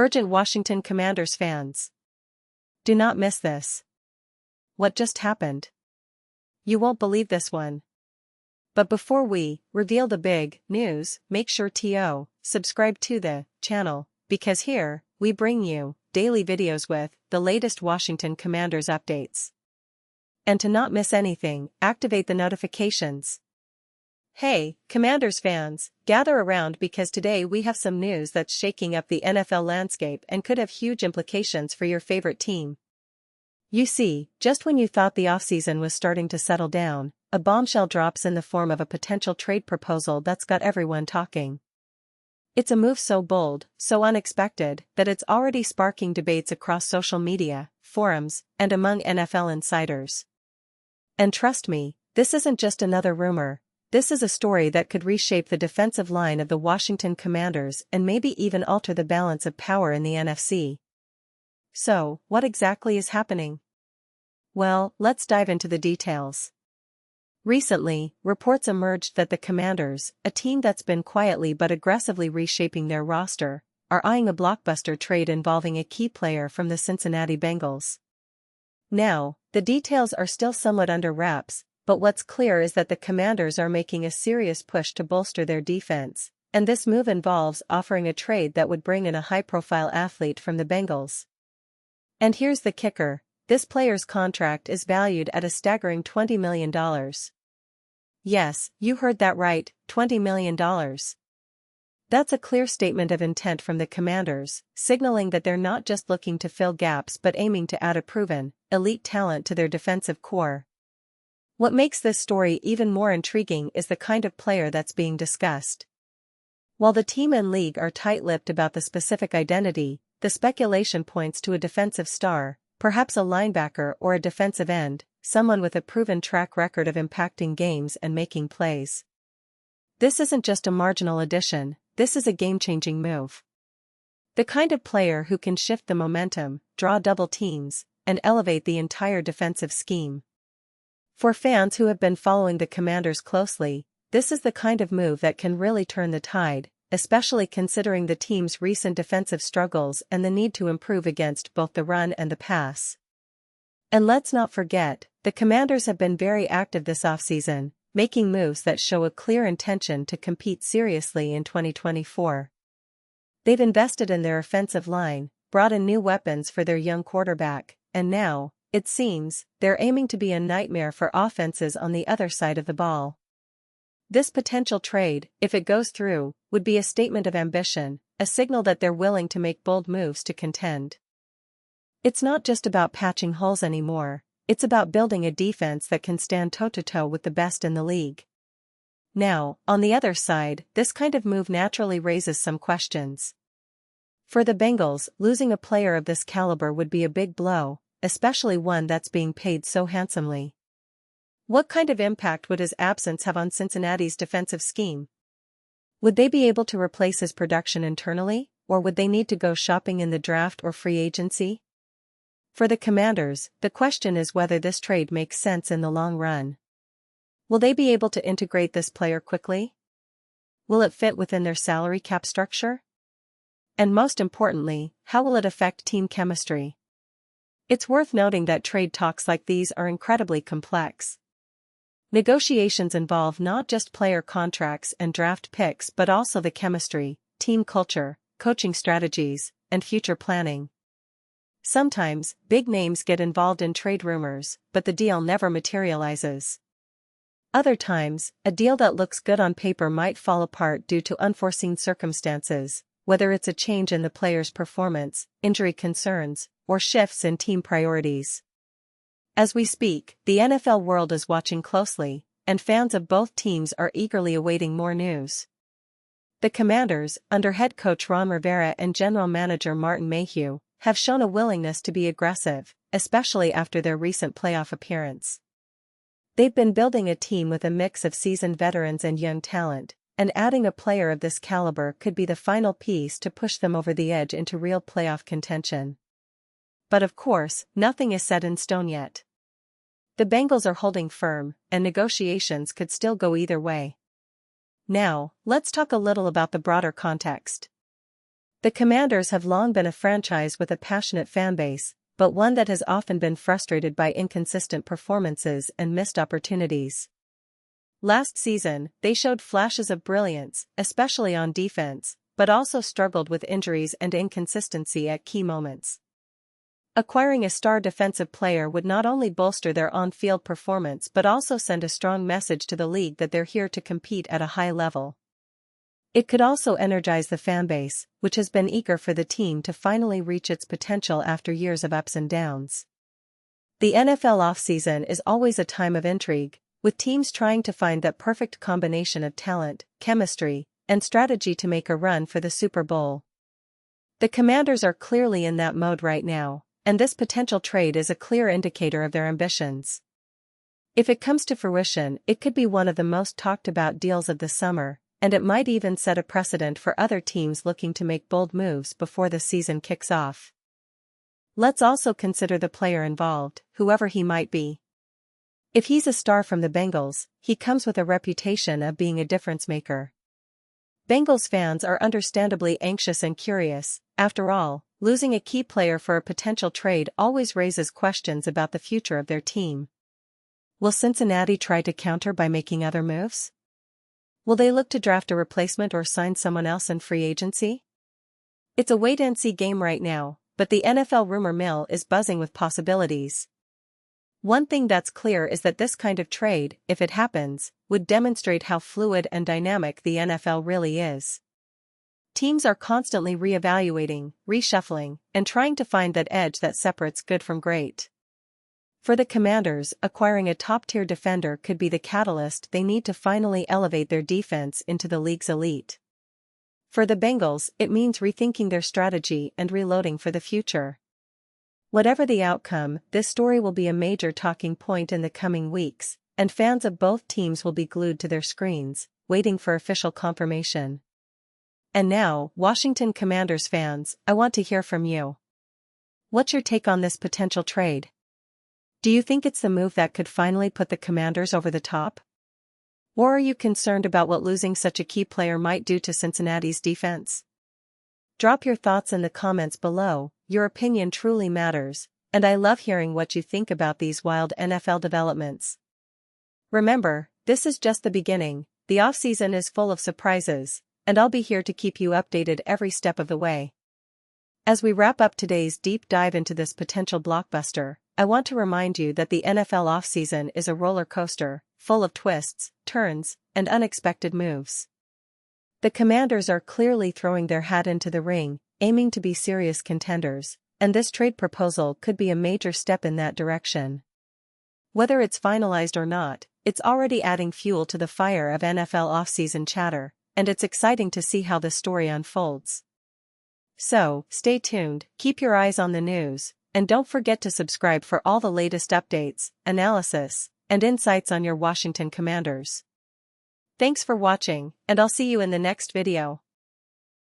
Urgent Washington Commanders fans. Do not miss this. What just happened? You won't believe this one. But before we reveal the big news, make sure to subscribe to the channel, because here, we bring you daily videos with the latest Washington Commanders updates. And to not miss anything, activate the notifications. Hey, Commanders fans, gather around because today we have some news that's shaking up the NFL landscape and could have huge implications for your favorite team. You see, just when you thought the offseason was starting to settle down, a bombshell drops in the form of a potential trade proposal that's got everyone talking. It's a move so bold, so unexpected, that it's already sparking debates across social media, forums, and among NFL insiders. And trust me, this isn't just another rumor. This is a story that could reshape the defensive line of the Washington Commanders and maybe even alter the balance of power in the NFC. So, what exactly is happening? Well, let's dive into the details. Recently, reports emerged that the Commanders, a team that's been quietly but aggressively reshaping their roster, are eyeing a blockbuster trade involving a key player from the Cincinnati Bengals. Now, the details are still somewhat under wraps, but what's clear is that the Commanders are making a serious push to bolster their defense, and this move involves offering a trade that would bring in a high-profile athlete from the Bengals. And here's the kicker. This player's contract is valued at a staggering $20 million. Yes, you heard that right, $20 million. That's a clear statement of intent from the Commanders, signaling that they're not just looking to fill gaps but aiming to add a proven, elite talent to their defensive core. What makes this story even more intriguing is the kind of player that's being discussed. While the team and league are tight-lipped about the specific identity, the speculation points to a defensive star, perhaps a linebacker or a defensive end, someone with a proven track record of impacting games and making plays. This isn't just a marginal addition, this is a game-changing move. The kind of player who can shift the momentum, draw double teams, and elevate the entire defensive scheme. For fans who have been following the Commanders closely, this is the kind of move that can really turn the tide, especially considering the team's recent defensive struggles and the need to improve against both the run and the pass. And let's not forget, the Commanders have been very active this offseason, making moves that show a clear intention to compete seriously in 2024. They've invested in their offensive line, brought in new weapons for their young quarterback, and now, it seems, they're aiming to be a nightmare for offenses on the other side of the ball. This potential trade, if it goes through, would be a statement of ambition, a signal that they're willing to make bold moves to contend. It's not just about patching holes anymore, it's about building a defense that can stand toe-to-toe with the best in the league. Now, on the other side, this kind of move naturally raises some questions. For the Bengals, losing a player of this caliber would be a big blow, especially one that's being paid so handsomely. What kind of impact would his absence have on Cincinnati's defensive scheme? Would they be able to replace his production internally, or would they need to go shopping in the draft or free agency? For the Commanders, the question is whether this trade makes sense in the long run. Will they be able to integrate this player quickly? Will it fit within their salary cap structure? And most importantly, how will it affect team chemistry? It's worth noting that trade talks like these are incredibly complex. Negotiations involve not just player contracts and draft picks but also the chemistry, team culture, coaching strategies, and future planning. Sometimes, big names get involved in trade rumors, but the deal never materializes. Other times, a deal that looks good on paper might fall apart due to unforeseen circumstances, whether it's a change in the player's performance, injury concerns, or shifts in team priorities. As we speak, the NFL world is watching closely, and fans of both teams are eagerly awaiting more news. The Commanders, under head coach Ron Rivera and general manager Martin Mayhew, have shown a willingness to be aggressive, especially after their recent playoff appearance. They've been building a team with a mix of seasoned veterans and young talent, and adding a player of this caliber could be the final piece to push them over the edge into real playoff contention. But of course, nothing is set in stone yet. The Bengals are holding firm, and negotiations could still go either way. Now, let's talk a little about the broader context. The Commanders have long been a franchise with a passionate fanbase, but one that has often been frustrated by inconsistent performances and missed opportunities. Last season, they showed flashes of brilliance, especially on defense, but also struggled with injuries and inconsistency at key moments. Acquiring a star defensive player would not only bolster their on-field performance but also send a strong message to the league that they're here to compete at a high level. It could also energize the fanbase, which has been eager for the team to finally reach its potential after years of ups and downs. The NFL offseason is always a time of intrigue, with teams trying to find that perfect combination of talent, chemistry, and strategy to make a run for the Super Bowl. The Commanders are clearly in that mode right now, and this potential trade is a clear indicator of their ambitions. If it comes to fruition, it could be one of the most talked about deals of the summer, and it might even set a precedent for other teams looking to make bold moves before the season kicks off. Let's also consider the player involved, whoever he might be. If he's a star from the Bengals, he comes with a reputation of being a difference maker. Bengals fans are understandably anxious and curious. After all, losing a key player for a potential trade always raises questions about the future of their team. Will Cincinnati try to counter by making other moves? Will they look to draft a replacement or sign someone else in free agency? It's a wait-and-see game right now, but the NFL rumor mill is buzzing with possibilities. One thing that's clear is that this kind of trade, if it happens, would demonstrate how fluid and dynamic the NFL really is. Teams are constantly reevaluating, reshuffling, and trying to find that edge that separates good from great. For the Commanders, acquiring a top-tier defender could be the catalyst they need to finally elevate their defense into the league's elite. For the Bengals, it means rethinking their strategy and reloading for the future. Whatever the outcome, this story will be a major talking point in the coming weeks, and fans of both teams will be glued to their screens, waiting for official confirmation. And now, Washington Commanders fans, I want to hear from you. What's your take on this potential trade? Do you think it's the move that could finally put the Commanders over the top? Or are you concerned about what losing such a key player might do to Cincinnati's defense? Drop your thoughts in the comments below. Your opinion truly matters, and I love hearing what you think about these wild NFL developments. Remember, this is just the beginning. The offseason is full of surprises, and I'll be here to keep you updated every step of the way. As we wrap up today's deep dive into this potential blockbuster, I want to remind you that the NFL offseason is a roller coaster, full of twists, turns, and unexpected moves. The Commanders are clearly throwing their hat into the ring, aiming to be serious contenders, and this trade proposal could be a major step in that direction. Whether it's finalized or not, it's already adding fuel to the fire of NFL offseason chatter, and it's exciting to see how the story unfolds. So, stay tuned, keep your eyes on the news, and don't forget to subscribe for all the latest updates, analysis, and insights on your Washington Commanders. Thanks for watching, and I'll see you in the next video.